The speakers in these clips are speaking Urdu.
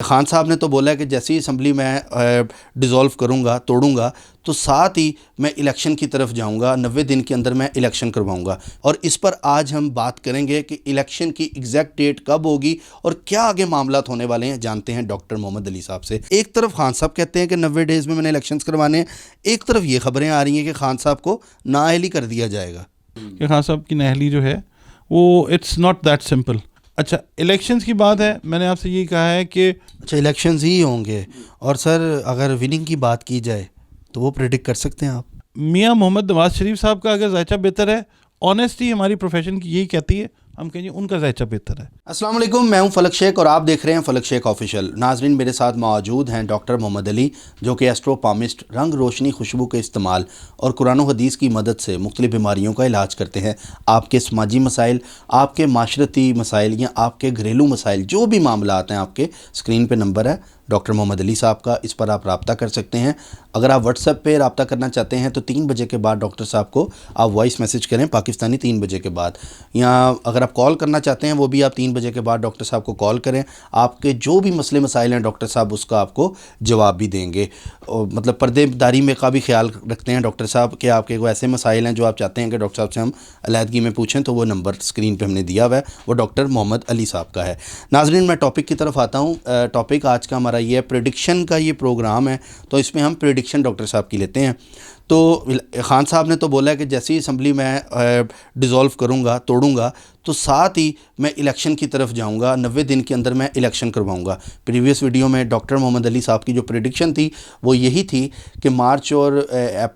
خان صاحب نے تو بولا ہے کہ جیسی اسمبلی میں ڈیزولو کروں گا, توڑوں گا, تو ساتھ ہی میں الیکشن کی طرف جاؤں گا, 90 دن کے اندر میں الیکشن کرواؤں گا. اور اس پر آج ہم بات کریں گے کہ الیکشن کی ایگزیکٹ ڈیٹ کب ہوگی اور کیا آگے معاملات ہونے والے ہیں. جانتے ہیں ڈاکٹر محمد علی صاحب سے. ایک طرف خان صاحب کہتے ہیں کہ 90 ڈیز میں نے الیکشنز کروانے ہیں, ایک طرف یہ خبریں آ رہی ہیں کہ خان صاحب کو نااہلی کر دیا جائے گا. کہ خان صاحب کی نااہلی جو ہے وہ اٹس ناٹ دیٹ سمپل. اچھا الیکشنز کی بات ہے, میں نے آپ سے یہی کہا ہے کہ اچھا الیکشنز ہی ہوں گے. اور سر اگر وننگ کی بات کی جائے تو وہ پریڈکٹ کر سکتے ہیں آپ؟ میاں محمد نواز شریف صاحب کا اگر ذائچہ بہتر ہے, آنیسٹی ہماری پروفیشن کی یہی کہتی ہے, ہم کہیں ان کا ذائچہ بہتر ہے. السلام علیکم, میں ہوں فلک شیخ اور آپ دیکھ رہے ہیں فلک شیخ آفیشیل. ناظرین, میرے ساتھ موجود ہیں ڈاکٹر محمد علی, جو کہ ایسٹرو پامسٹ, رنگ روشنی خوشبو کے استعمال اور قرآن و حدیث کی مدد سے مختلف بیماریوں کا علاج کرتے ہیں. آپ کے سماجی مسائل, آپ کے معاشرتی مسائل یا آپ کے گھریلو مسائل, جو بھی معاملات ہیں, آپ کے اسکرین پہ نمبر ہے ڈاکٹر محمد علی صاحب کا, اس پر آپ رابطہ کر سکتے ہیں. اگر آپ واٹس ایپ پہ رابطہ کرنا چاہتے ہیں تو 3 بجے کے بعد ڈاکٹر صاحب کو آپ وائس میسج کریں, پاکستانی 3 بجے کے بعد. یا اگر آپ کال کرنا چاہتے ہیں وہ بھی آپ 3 بجے کے بعد ڈاکٹر صاحب کو کال کریں. آپ کے جو بھی مسئلے مسائل ہیں ڈاکٹر صاحب اس کا آپ کو جواب بھی دیں گے. مطلب پردے داری میں کا بھی خیال رکھتے ہیں ڈاکٹر صاحب کہ آپ کے کوئی ایسے مسائل ہیں جو آپ چاہتے ہیں کہ ڈاکٹر صاحب سے ہم علیحدگی میں پوچھیں, تو وہ نمبر اسکرین پہ ہم نے دیا ہوا ہے, وہ ڈاکٹر محمد علی صاحب کا ہے. ناظرین, میں ٹاپک کی طرف آتا ہوں. ٹاپک آج کا ہمارا یہ ہے, پریڈکشن کا یہ پروگرام ہے, تو اس میں ہم پریڈکشن ڈاکٹر صاحب کی لیتے ہیں. تو خان صاحب نے تو بولا ہے کہ جیسی اسمبلی میں ڈیزولو کروں گا, توڑوں گا, تو ساتھ ہی میں الیکشن کی طرف جاؤں گا, 90 دن کے اندر میں الیکشن کرواؤں گا. پریویس ویڈیو میں ڈاکٹر محمد علی صاحب کی جو پریڈکشن تھی وہ یہی تھی کہ مارچ اور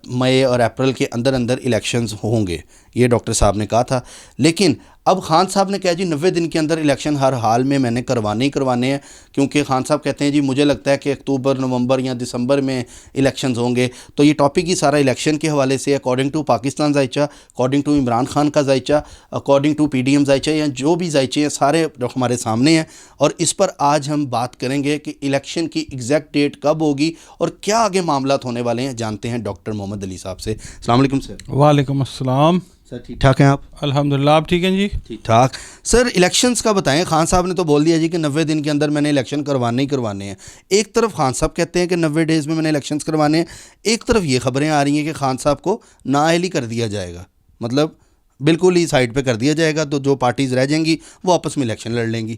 مئی اور اپریل کے اندر اندر الیکشنز ہوں گے, یہ ڈاکٹر صاحب نے کہا تھا. لیکن اب خان صاحب نے کہا جی 90 دن کے اندر الیکشن ہر حال میں نے کروانے ہی کروانے ہیں, کیونکہ خان صاحب کہتے ہیں جی مجھے لگتا ہے کہ اکتوبر, نومبر یا دسمبر میں الیکشنز ہوں گے. تو یہ ٹاپک ہی سارا الیکشن کے حوالے سے, اکارڈنگ ٹو پاکستان ذائچہ, اکارڈنگ ٹو عمران خان کا ذائچہ, according to P D M ذائچہ, یا جو بھی ذائچے ہیں سارے ہمارے سامنے ہیں. اور اس پر آج ہم بات کریں گے کہ الیکشن کی ایگزیکٹ ڈیٹ کب ہوگی اور کیا آگے معاملات ہونے والے ہیں. جانتے ہیں ڈاکٹر محمد علی صاحب سے. السلام علیکم سر. وعلیکم السلام. سر ٹھیک ٹھاک ہیں آپ؟ الحمدللہ, آپ ٹھیک ہیں جی؟ ٹھیک ٹھاک. سر الیکشنز کا بتائیں. خان صاحب نے تو بول دیا جی کہ 90 دن کے اندر میں نے الیکشن کروانے ہی کروانے ہیں. ایک طرف خان صاحب کہتے ہیں کہ 90 ڈیز میں نے الیکشنز کروانے ہیں, ایک طرف یہ خبریں آ رہی ہیں کہ خان صاحب کو نااہلی کر دیا جائے گا, مطلب بالکل ہی سائڈ پہ کر دیا جائے گا, تو جو پارٹیز رہ جائیں گی وہ آپس میں الیکشن لڑ لیں گی.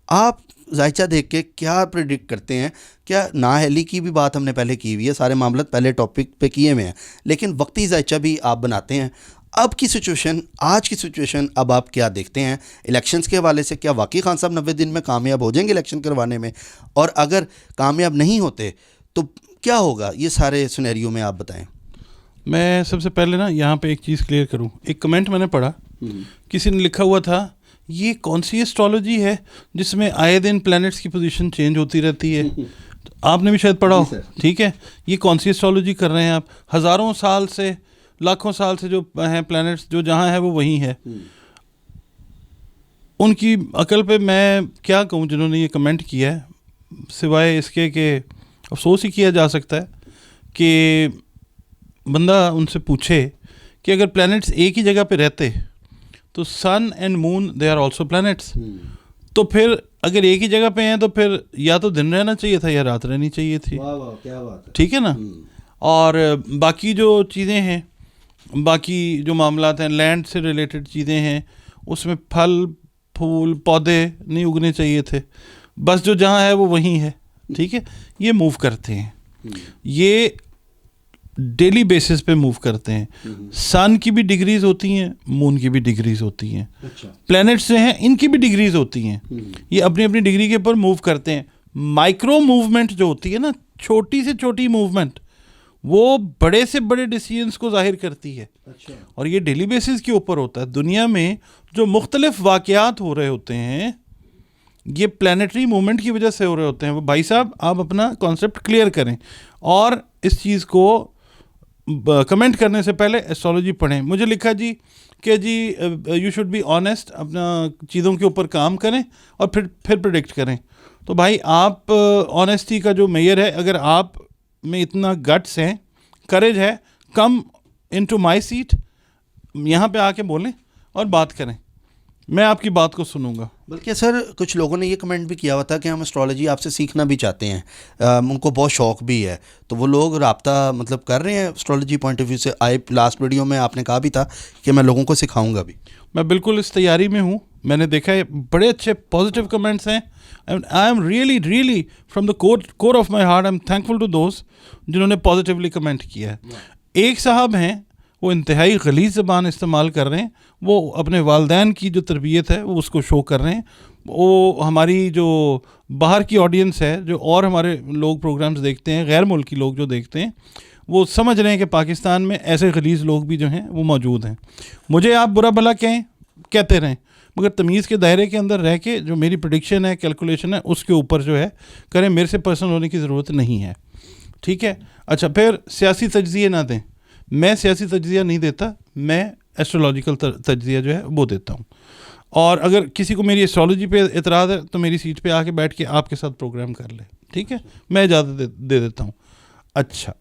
آپ ذائچہ دیکھ کے کیا پریڈکٹ کرتے ہیں؟ کیا نااہلی کی بھی بات ہم نے پہلے کی ہوئی ہے, سارے معاملات پہلے ٹاپک پہ کیے ہوئے ہیں, لیکن وقتی ذائچہ بھی آپ بناتے ہیں. اب کی سچویشن, آج کی سچویشن اب آپ کیا دیکھتے ہیں الیکشنز کے حوالے سے؟ کیا واقعی خان صاحب 90 دن میں کامیاب ہو جائیں گے الیکشن کروانے میں؟ اور اگر کامیاب نہیں ہوتے تو کیا ہوگا؟ یہ سارے سینیریو میں آپ بتائیں. میں سب سے پہلے یہاں پہ ایک چیز کلیئر کروں. ایک کمنٹ میں نے پڑھا, کسی نے لکھا ہوا تھا یہ کون سی اسٹرالوجی ہے جس میں آئے دن پلانٹس کی پوزیشن چینج ہوتی رہتی ہے. آپ نے بھی شاید پڑھا ہو, ٹھیک ہے. یہ کون سی اسٹرالوجی کر رہے ہیں آپ؟ ہزاروں سال سے, لاکھوں سال سے جو ہیں پلانٹس, جو جہاں ہے وہ وہیں ہے. ان کی عقل پہ میں کیا کہوں جنہوں نے یہ کمنٹ کیا ہے, سوائے اس کے کہ افسوس ہی کیا جا سکتا ہے کہ بندہ ان سے پوچھے کہ اگر پلانٹس ایک ہی جگہ پہ رہتے تو sun and moon they are also planets, تو پھر اگر ایک ہی جگہ پہ ہیں تو پھر یا تو دن رہنا چاہیے تھا یا رات رہنی چاہیے تھی. ٹھیک ہے نا. اور باقی جو چیزیں ہیں, باقی جو معاملات ہیں, لینڈ سے ریلیٹڈ چیزیں ہیں, اس میں پھل پھول پودے نہیں اگنے چاہیے تھے, بس جو جہاں ہے وہ وہیں ہے. ٹھیک ہے, یہ موو کرتے ہیں, یہ ڈیلی بیسس پہ موو کرتے ہیں. سن کی بھی ڈگریز ہوتی ہیں, مون کی بھی ڈگریز ہوتی ہیں, پلانٹس جو ہیں ان کی بھی ڈگریز ہوتی ہیں. یہ اپنی اپنی ڈگری کے اوپر موو کرتے ہیں. مائکرو موومنٹ جو ہوتی ہے نا, چھوٹی سے چھوٹی موومنٹ, وہ بڑے سے بڑے ڈیسیژنس کو ظاہر کرتی ہے. اور یہ ڈیلی بیسس کے اوپر ہوتا ہے. دنیا میں جو مختلف واقعات ہو رہے ہوتے ہیں یہ پلانیٹری موومنٹ کی وجہ سے ہو رہے ہوتے ہیں. بھائی صاحب آپ اپنا کانسیپٹ کلیئر کریں, اور اس چیز کو کمنٹ کرنے سے پہلے ایسٹرالوجی پڑھیں. مجھے لکھا جی کہ جی یو شوڈ بی آنیسٹ, اپنا چیزوں کے اوپر کام کریں اور پھر پریڈکٹ کریں. تو بھائی آپ آنیسٹی کا جو میئر ہے, اگر آپ میں اتنا گٹس ہیں, کریج ہے, کم ان ٹو مائی سیٹ, یہاں پہ آ کے بولیں اور بات کریں. میں آپ کی بات کو سنوں گا. بلکہ سر کچھ لوگوں نے یہ کمنٹ بھی کیا ہوا تھا کہ ہم اسٹرالوجی آپ سے سیکھنا بھی چاہتے ہیں, ان کو بہت شوق بھی ہے, تو وہ لوگ رابطہ مطلب کر رہے ہیں اسٹرالوجی پوائنٹ آف ویو سے. آئے لاسٹ ویڈیو میں آپ نے کہا بھی تھا کہ میں لوگوں کو سکھاؤں گا بھی. میں بالکل اس تیاری میں ہوں. میں نے دیکھا ہے بڑے اچھے پازیٹیو کمنٹس ہیں. I am really from the core of my heart I am thankful to those جنہوں نے پازیٹیولی کمنٹ کیا ہے. ایک صاحب ہیں وہ انتہائی غلیظ زبان استعمال کر رہے ہیں, وہ اپنے والدین کی جو تربیت ہے وہ اس کو شو کر رہے ہیں. وہ ہماری جو باہر کی آڈینس ہے, جو اور ہمارے لوگ پروگرامز دیکھتے ہیں, غیر ملکی لوگ جو دیکھتے ہیں, وہ سمجھ رہے ہیں کہ پاکستان میں ایسے غلیظ لوگ بھی جو ہیں وہ موجود ہیں. مجھے آپ برا بھلا کہتے رہیں, مگر تمیز کے دائرے کے اندر رہ کے جو میری پریڈکشن ہے, کیلکولیشن ہے, اس کے اوپر جو ہے کریں. میرے سے پرسنل ہونے کی ضرورت نہیں ہے, ٹھیک ہے. اچھا, پھر سیاسی تجزیے نہ دیں. میں سیاسی تجزیہ نہیں دیتا, میں ایسٹرولوجیکل تجزیہ جو ہے وہ دیتا ہوں. اور اگر کسی کو میری ایسٹرالوجی پہ اعتراض ہے تو میری سیٹ پہ آ کے بیٹھ کے آپ کے ساتھ پروگرام کر لے, ٹھیک ہے, میں اجازت دے دیتا ہوں. اچھا,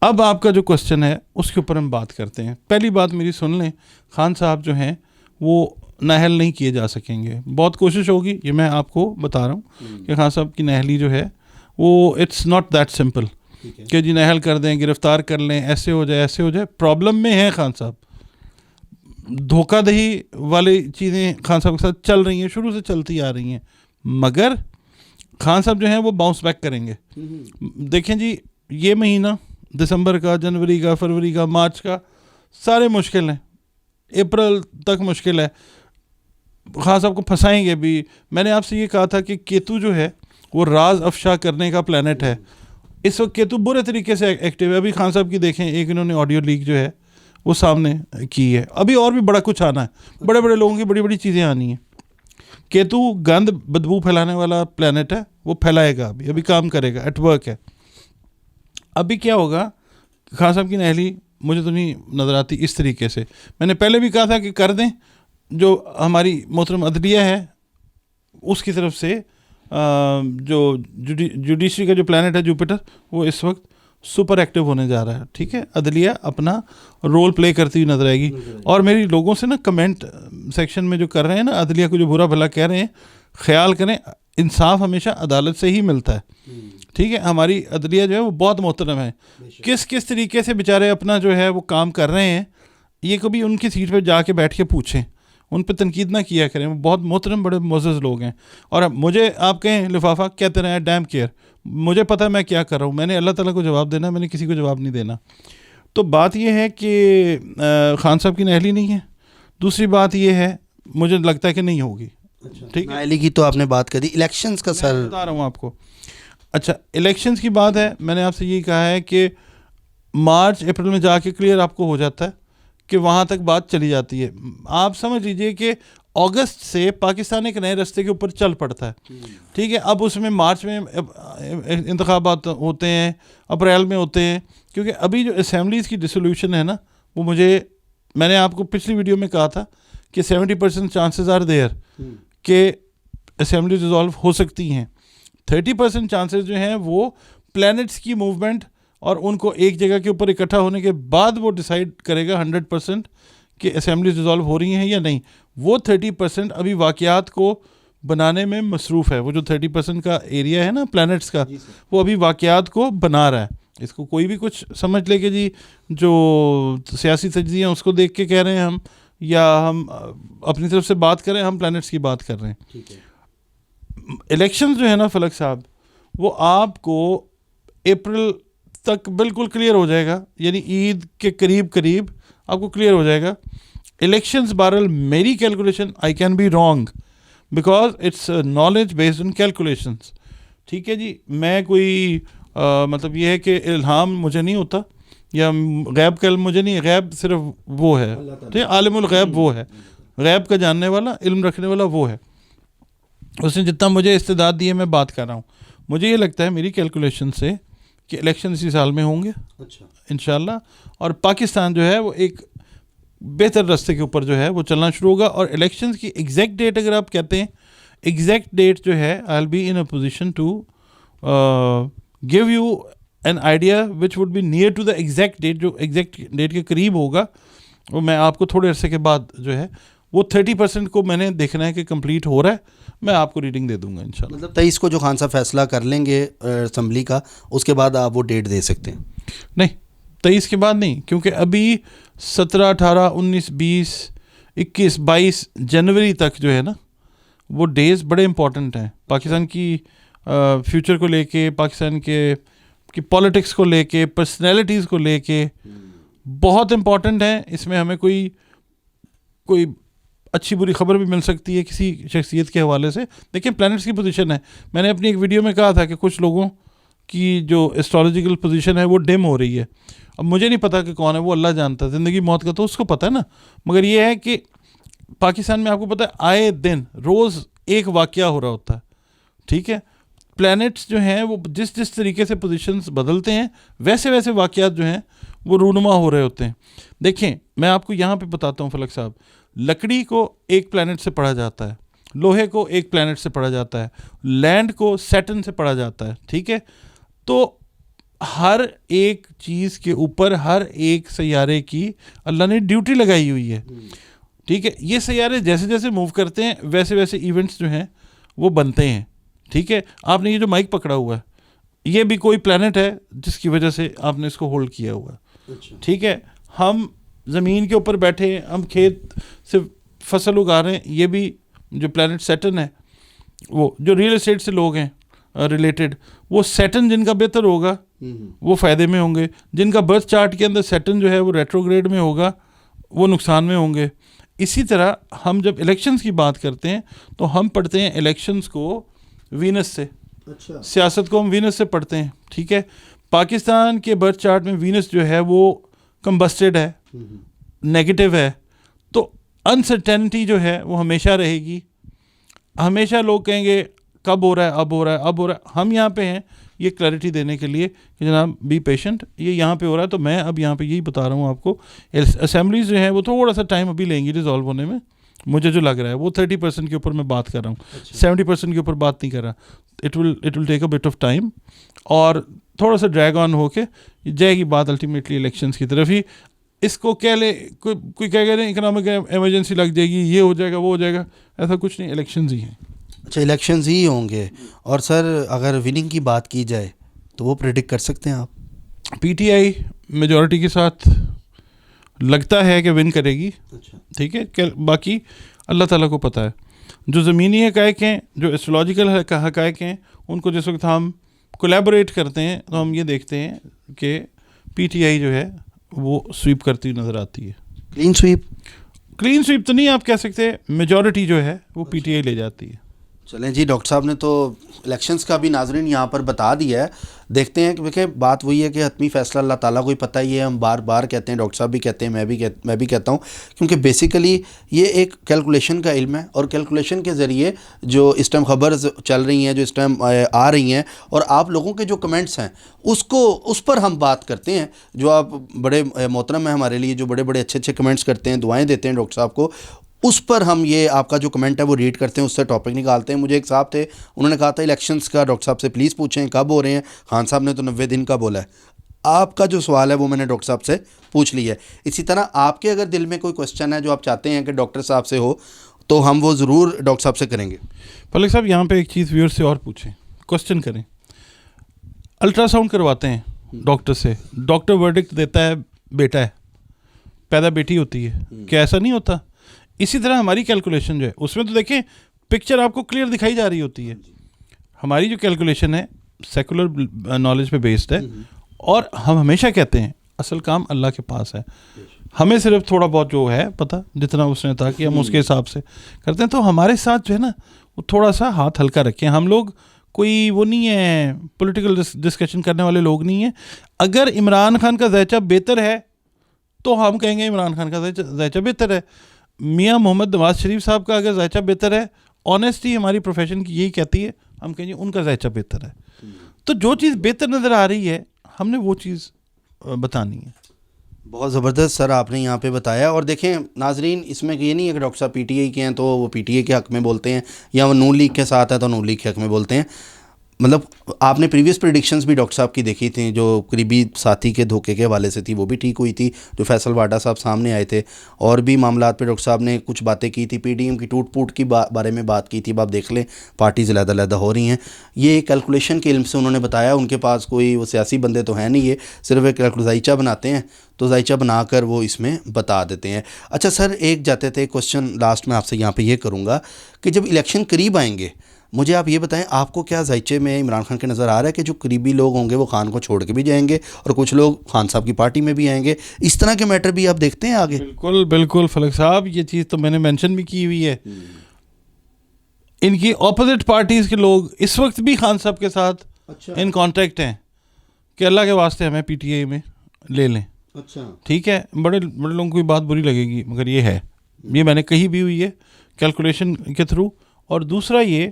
اب آپ کا جو کوشچن ہے اس کے اوپر ہم بات کرتے ہیں. پہلی بات میری سن لیں, خان صاحب جو ہیں وہ نااہل نہیں کیے جا سکیں گے. بہت کوشش ہوگی, یہ میں آپ کو بتا رہا ہوں کہ خان صاحب کی نااہلی جو ہے وہ اٹس ناٹ دیٹ سمپل کہ جی نااہل کر دیں, گرفتار کر لیں, ایسے ہو جائے. پرابلم میں ہے خان صاحب, دھوکہ دہی والی چیزیں خان صاحب کے ساتھ چل رہی ہیں, شروع سے چلتی آ رہی ہیں, مگر خان صاحب جو ہیں وہ باؤنس بیک کریں گے. دیکھیں جی, یہ مہینہ دسمبر کا, جنوری کا, فروری کا, مارچ کا سارے مشکل ہیں, اپریل تک مشکل ہے. خان صاحب کو پھنسائیں گے بھی. میں نے آپ سے یہ کہا تھا کہ کیتو جو ہے وہ راز افشا کرنے کا پلانٹ ہے. اس وقت کیتو برے طریقے سے ایکٹیو ہے. ابھی خان صاحب کی دیکھیں, ایک انہوں نے آڈیو لیک جو ہے وہ سامنے کی ہے. ابھی اور بھی بڑا کچھ آنا ہے, بڑے بڑے لوگوں کی بڑی بڑی چیزیں آنی ہیں. کیتو گند بدبو پھیلانے والا پلانٹ ہے, وہ پھیلائے گا, ابھی کام کرے گا, ایٹ ورک ہے. ابھی کیا ہوگا, خان صاحب کی نااہلی مجھے تو نہیں نظر آتی اس طریقے سے. میں نے پہلے بھی کہا تھا کہ کر دیں. جو ہماری محترم عدلیہ ہے اس کی طرف سے جو جوڈیشری کا جو پلانٹ ہے جوپیٹر, وہ اس وقت سپر ایکٹیو ہونے جا رہا ہے, ٹھیک ہے. عدلیہ اپنا رول پلے کرتی ہوئی نظر آئے گی. اور میری لوگوں سے نا کمنٹ سیکشن میں جو کر رہے ہیں نا, عدلیہ کو جو برا بھلا کہہ رہے ہیں, خیال کریں انصاف ہمیشہ عدالت سے ہی ملتا ہے, ٹھیک ہے. ہماری عدلیہ جو ہے وہ بہت محترم ہے. کس طریقے سے بیچارے اپنا جو ہے وہ کام کر رہے ہیں, یہ کبھی ان کی سیٹ پہ جا کے بیٹھ کے پوچھیں, ان پہ تنقید نہ کیا کریں. وہ بہت محترم بڑے معزز لوگ ہیں. اور مجھے آپ کہیں لفافہ کہتے رہے ڈیم کیئر, مجھے پتہ ہے میں کیا کر رہا ہوں. میں نے اللہ تعالیٰ کو جواب دینا, میں نے کسی کو جواب نہیں دینا. تو بات یہ ہے کہ خان صاحب کی نااہلی نہیں ہے. دوسری بات یہ ہے, مجھے لگتا ہے کہ نہیں ہوگی. ٹھیک ہے, نااہلی کی تو آپ نے بات کری. الیکشنز کا سر بتا رہا ہوں آپ کو. اچھا, الیکشنز کی بات ہے, میں نے آپ سے یہی کہا ہے کہ مارچ اپریل میں جا کے کلیئر آپ کو ہو جاتا ہے کہ وہاں تک بات چلی جاتی ہے. آپ سمجھ لیجئے کہ اگست سے پاکستان ایک نئے راستے کے اوپر چل پڑتا ہے, ٹھیک ہے. اب اس میں مارچ میں انتخابات ہوتے ہیں, اپریل میں ہوتے ہیں, کیونکہ ابھی جو اسمبلیز کی ڈسولوشن ہے نا, وہ میں نے آپ کو پچھلی ویڈیو میں کہا تھا کہ 70% چانسز آر دیئر کہ اسمبلی ڈیزالو ہو سکتی ہیں. 30% چانسز جو ہیں وہ پلانٹس کی موومنٹ اور ان کو ایک جگہ کے اوپر اکٹھا ہونے کے بعد وہ ڈیسائیڈ کرے گا 100% کہ اسمبلیز ڈیزالو ہو رہی ہیں یا نہیں. وہ 30% ابھی واقعات کو بنانے میں مصروف ہے. وہ جو 30% کا ایریا ہے نا پلانٹس کا, وہ ابھی واقعات کو بنا رہا ہے. اس کو کوئی بھی کچھ سمجھ لے کہ جی جو سیاسی تجزیہ ہیں اس کو دیکھ کے کہہ رہے ہیں ہم, یا ہم اپنی طرف سے بات کریں, ہم پلانٹس کی بات کر رہے ہیں. الیکشنز جو ہے نا فلک صاحب, وہ آپ کو اپریل تک بالکل کلیئر ہو جائے گا, یعنی عید کے قریب آپ کو کلیئر ہو جائے گا. الیکشنز بہرحال میری calculation, I can be wrong because it's knowledge based on calculations, ٹھیک ہے جی. میں کوئی مطلب یہ ہے کہ الہام مجھے نہیں ہوتا, یا غیب کا علم مجھے نہیں, غیب صرف وہ ہے, ٹھیک ہے, عالم الغیب وہ ہے, غیب کا جاننے والا, علم رکھنے والا وہ ہے. اس نے جتنا مجھے استعداد دی ہے میں بات کر رہا ہوں. مجھے یہ لگتا ہے میری کیلکولیشن سے کہ الیکشن اسی سال میں ہوں گے انشاءاللہ, اور پاکستان جو ہے وہ ایک بہتر راستے کے اوپر جو ہے وہ چلنا شروع ہوگا. اور الیکشنز کی ایگزیکٹ ڈیٹ اگر آپ کہتے ہیں, ایگزیکٹ ڈیٹ جو ہے I will be in a position to give you an idea which would be near to the exact date. جو ایگزیکٹ ڈیٹ کے قریب ہوگا وہ میں آپ کو تھوڑے عرصے کے بعد جو ہے وہ 30% کو میں نے دیکھنا ہے کہ کمپلیٹ ہو رہا ہے, میں آپ کو ریڈنگ دے دوں گا انشاءاللہ. مطلب 23 کو جو خان صاحب فیصلہ کر لیں گے اسمبلی کا, اس کے بعد آپ وہ ڈیٹ دے سکتے ہیں؟ نہیں 23 کے بعد نہیں, کیونکہ ابھی 17, 18, 19, 20, 21, 22 جنوری تک جو ہے نا وہ ڈیز بڑے امپورٹنٹ ہیں پاکستان کی فیوچر کو لے کے, پاکستان کے پالیٹکس کو لے کے, پرسنالٹیز کو لے کے بہت امپورٹنٹ ہیں. اس میں ہمیں کوئی اچھی بری خبر بھی مل سکتی ہے کسی شخصیت کے حوالے سے. دیکھیں پلانٹس کی پوزیشن ہے, میں نے اپنی ایک ویڈیو میں کہا تھا کہ کچھ لوگوں کی جو ایسٹرولوجیکل پوزیشن ہے وہ ڈم ہو رہی ہے. اب مجھے نہیں پتا کہ کون ہے, وہ اللہ جانتا ہے, زندگی موت کا تو اس کو پتہ ہے نا. مگر یہ ہے کہ پاکستان میں آپ کو پتہ ہے آئے دن روز ایک واقعہ ہو رہا ہوتا ہے, ٹھیک ہے. پلانٹس جو ہیں وہ جس طریقے سے پوزیشنز بدلتے ہیں ویسے ویسے واقعات جو ہیں وہ رونما ہو رہے ہوتے ہیں. دیکھیں میں آپ کو یہاں پہ بتاتا ہوں فلک صاحب, لکڑی کو ایک پلانٹ سے پڑھا جاتا ہے, لوہے کو ایک پلانٹ سے پڑھا جاتا ہے, لینڈ کو سیٹرن سے پڑھا جاتا ہے, ٹھیک ہے. تو ہر ایک چیز کے اوپر ہر ایک سیارے کی اللہ نے ڈیوٹی لگائی ہوئی ہے, ٹھیک ہے. یہ سیارے جیسے جیسے موو کرتے ہیں ویسے ویسے ایونٹس جو ہیں وہ بنتے ہیں, ٹھیک ہے. آپ نے یہ جو مائک پکڑا ہوا ہے یہ بھی کوئی پلانٹ ہے جس کی وجہ سے آپ نے اس کو ہولڈ کیا ہوا ہے, ٹھیک ہے. ہم زمین کے اوپر بیٹھے ہیں, ہم کھیت سے فصل اگا رہے ہیں, یہ بھی جو پلانٹ سیٹرن ہے, وہ جو ریئل اسٹیٹ سے لوگ ہیں ریلیٹڈ, وہ سیٹرن جن کا بہتر ہوگا وہ فائدے میں ہوں گے, جن کا برتھ چارٹ کے اندر سیٹرن جو ہے وہ ریٹروگریڈ میں ہوگا وہ نقصان میں ہوں گے. اسی طرح ہم جب الیکشنز کی بات کرتے ہیں تو ہم پڑھتے ہیں الیکشنز کو وینس سے, سیاست کو ہم وینس سے پڑھتے ہیں, ٹھیک ہے. پاکستان کے برتھ چارٹ میں وینس جو ہے وہ کمبسٹڈ ہے, نیگیٹو ہے, تو انسرٹینٹی جو ہے وہ ہمیشہ رہے گی. ہمیشہ لوگ کہیں گے کب ہو رہا ہے, اب ہو رہا ہے, اب ہو رہا ہے. ہم یہاں پہ ہیں یہ کلیئرٹی دینے کے لیے کہ جناب بی پیشنٹ, یہ یہاں پہ ہو رہا ہے. تو میں اب یہاں پہ یہی بتا رہا ہوں آپ کو, اسمبلیز جو ہیں وہ تھوڑا سا ٹائم ابھی لیں گی ریزالو ہونے میں, مجھے جو لگ رہا ہے وہ 30% کے اوپر میں بات کر رہا ہوں, 70% کے اوپر بات نہیں کر رہا. It will take a but of time, اور تھوڑا سا ڈریگ آن ہو کے جائے گی بات الٹیمیٹلی الیکشنز کی طرف ہی. اس کو کہہ لے کوئی کہہ گا اکنامک ایمرجنسی لگ جائے گی, یہ ہو جائے گا, وہ ہو جائے گا, ایسا کچھ نہیں, الیکشنز ہی ہیں. اچھا الیکشنز ہی ہوں گے. اور سر اگر وننگ کی بات کی جائے تو وہ پریڈکٹ کر سکتے ہیں آپ؟ پی ٹی آئی میجورٹی کے ساتھ لگتا ہے کہ ون کرے گی, ٹھیک ہے. باقی اللہ تعالیٰ کو پتہ ہے. جو زمینی حقائق ہیں, جو ایسٹرولوجیکل حقائق ہیں, ان کو جس وقت ہم کولیبوریٹ کرتے ہیں تو ہم یہ دیکھتے ہیں کہ پی ٹی آئی جو ہے وہ سویپ کرتی نظر آتی ہے. کلین سویپ تو نہیں آپ کہہ سکتے, میجورٹی جو ہے وہ پی ٹی آئی لے جاتی ہے. چلیں جی, ڈاکٹر صاحب نے تو الیکشنز کا بھی ناظرین یہاں پر بتا دیا ہے. دیکھتے ہیں کہ دیکھیں بات وہی ہے کہ حتمی فیصلہ اللہ تعالیٰ کو ہی پتہ ہی ہے. ہم بار بار کہتے ہیں, ڈاکٹر صاحب بھی کہتے ہیں, میں بھی کہتا ہوں, کیونکہ بیسیکلی یہ ایک کیلکولیشن کا علم ہے, اور کیلکولیشن کے ذریعے جو اس ٹائم خبرز چل رہی ہیں, جو اس ٹائم آ رہی ہیں, اور آپ لوگوں کے جو کمنٹس ہیں اس پر ہم بات کرتے ہیں. جو آپ بڑے محترم ہیں ہمارے لیے, جو بڑے بڑے اچھے کمنٹس کرتے ہیں, دعائیں دیتے ہیں ڈاکٹر صاحب کو, اس پر ہم یہ آپ کا جو کمنٹ ہے وہ ریڈ کرتے ہیں, اس سے ٹاپک نکالتے ہیں. مجھے ایک صاحب تھے, انہوں نے کہا تھا الیکشنز کا ڈاکٹر صاحب سے پلیز پوچھیں کب ہو رہے ہیں. خان صاحب نے تو 90 دن کا بولا ہے. آپ کا جو سوال ہے وہ میں نے ڈاکٹر صاحب سے پوچھ لیا ہے. اسی طرح آپ کے اگر دل میں کوئی کوسچن ہے جو آپ چاہتے ہیں کہ ڈاکٹر صاحب سے ہو, تو ہم وہ ضرور ڈاکٹر صاحب سے کریں گے. فلک صاحب یہاں پہ ایک چیز ویور سے اور پوچھیں, کوسچن کریں. الٹرا ساؤنڈ کرواتے ہیں ڈاکٹر سے, ڈاکٹر ورڈکٹ دیتا ہے بیٹا ہے, پیدا بیٹی ہوتی ہے, کیا ایسا نہیں ہوتا؟ اسی طرح ہماری کیلکولیشن جو ہے اس میں تو دیکھیں پکچر آپ کو کلیئر دکھائی جا رہی ہوتی ہے. ہماری جو کیلکولیشن ہے سیکولر نالج پہ بیسڈ ہے, اور ہم ہمیشہ کہتے ہیں اصل کام اللہ کے پاس ہے. ہمیں صرف تھوڑا بہت جو ہے پتہ, جتنا اس نے تھا کہ ہم اس کے حساب سے کرتے ہیں. تو ہمارے ساتھ جو ہے نا وہ تھوڑا سا ہاتھ ہلکا رکھیں. ہم لوگ کوئی وہ نہیں ہے, پولیٹیکل ڈسکشن کرنے والے لوگ نہیں ہیں. اگر عمران خان کا ذائچہ بہتر ہے تو ہم کہیں گے عمران خان کا ذائچہ بہتر ہے. میاں محمد نواز شریف صاحب کا اگر ذائچہ بہتر ہے, آنیسٹی ہماری پروفیشن کی یہی کہتی ہے, ہم کہیں گے ان کا ذائچہ بہتر ہے. تو جو چیز بہتر نظر آ رہی ہے ہم نے وہ چیز بتانی ہے. بہت زبردست سر آپ نے یہاں پہ بتایا. اور دیکھیں ناظرین, اس میں یہ نہیں ہے کہ ڈاکٹر صاحب پی ٹی آئی کے ہیں تو وہ پی ٹی آئی کے حق میں بولتے ہیں, یا وہ نون لیگ کے ساتھ ہے تو نون لیگ کے حق میں بولتے ہیں. مطلب آپ نے پریویس پریڈکشنز بھی ڈاکٹر صاحب کی دیکھی تھیں جو قریبی ساتھی کے دھوکے کے حوالے سے تھی، وہ بھی ٹھیک ہوئی تھی، جو فیصل واڈا صاحب سامنے آئے تھے، اور بھی معاملات پہ ڈاکٹر صاحب نے کچھ باتیں کی تھی، پی ڈی ایم کی ٹوٹ پھوٹ کی بارے میں بات کی تھی. اب آپ دیکھ لیں پارٹیز علیحدہ علیحدہ ہو رہی ہیں. یہ کیلکولیشن کے علم سے انہوں نے بتایا، ان کے پاس کوئی وہ سیاسی بندے تو ہیں نہیں، یہ صرف ایک ذائچہ بناتے ہیں، تو ذائچہ بنا کر وہ اس میں بتا دیتے ہیں. اچھا سر، ایک جاتے تھے کوشچن لاسٹ میں آپ سے یہاں پہ یہ کروں گا کہ جب الیکشن قریب آئیں گے، مجھے آپ یہ بتائیں آپ کو کیا ذائچے میں عمران خان کے نظر آ رہا ہے کہ جو قریبی لوگ ہوں گے وہ خان کو چھوڑ کے بھی جائیں گے اور کچھ لوگ خان صاحب کی پارٹی میں بھی آئیں گے؟ اس طرح کے میٹر بھی آپ دیکھتے ہیں آگے؟ بالکل بالکل فلک صاحب، یہ چیز تو میں نے مینشن بھی کی ہوئی ہے. ان کی اپوزٹ پارٹیز کے لوگ اس وقت بھی خان صاحب کے ساتھ ان کانٹیکٹ ہیں کہ اللہ کے واسطے ہمیں پی ٹی آئی میں لے لیں. اچھا ٹھیک ہے، بڑے بڑے لوگوں کو یہ بات بری لگے گی، مگر یہ ہے، یہ میں نے کہی بھی ہوئی ہے کیلکولیشن کے تھرو. اور دوسرا یہ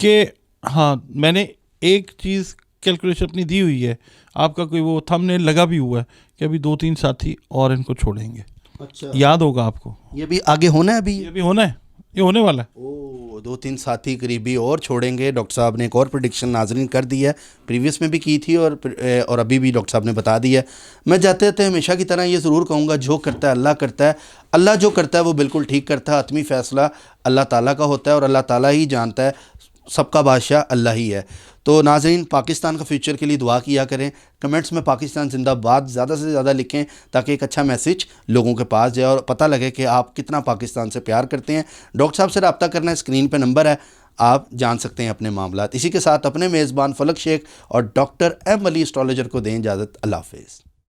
کہ ہاں، میں نے ایک چیز کیلکولیشن اپنی دی ہوئی ہے، آپ کا کوئی وہ تھم نے لگا بھی ہوا ہے کہ ابھی 2-3 ساتھی اور ان کو چھوڑیں گے. اچھا، یاد ہوگا آپ کو، یہ بھی آگے ہونا ہے؟ ابھی یہ بھی ہونا ہے، یہ ہونے والا ہے. 2-3 ساتھی قریبی اور چھوڑیں گے. ڈاکٹر صاحب نے ایک اور پریڈکشن ناظرین کر دی ہے، پریویس میں بھی کی تھی اور ابھی بھی ڈاکٹر صاحب نے بتا دی ہے. میں جاتے جاتے ہمیشہ کی طرح یہ ضرور کہوں گا، جو کرتا ہے اللہ کرتا ہے. اللہ جو کرتا ہے وہ بالکل ٹھیک کرتا ہے. حتمی فیصلہ اللہ تعالیٰ کا ہوتا ہے اور اللہ تعالیٰ ہی جانتا ہے، سب کا بادشاہ اللہ ہی ہے. تو ناظرین، پاکستان کا فیوچر کے لیے دعا کیا کریں. کمنٹس میں پاکستان زندہ باد زیادہ سے زیادہ لکھیں تاکہ ایک اچھا میسج لوگوں کے پاس جائے اور پتہ لگے کہ آپ کتنا پاکستان سے پیار کرتے ہیں. ڈاکٹر صاحب سے رابطہ کرنا ہے، اسکرین پہ نمبر ہے، آپ جان سکتے ہیں اپنے معاملات. اسی کے ساتھ اپنے میزبان فلک شیخ اور ڈاکٹر ایم علی اسٹرالوجر کو دیں اجازت. اللہ حافظ.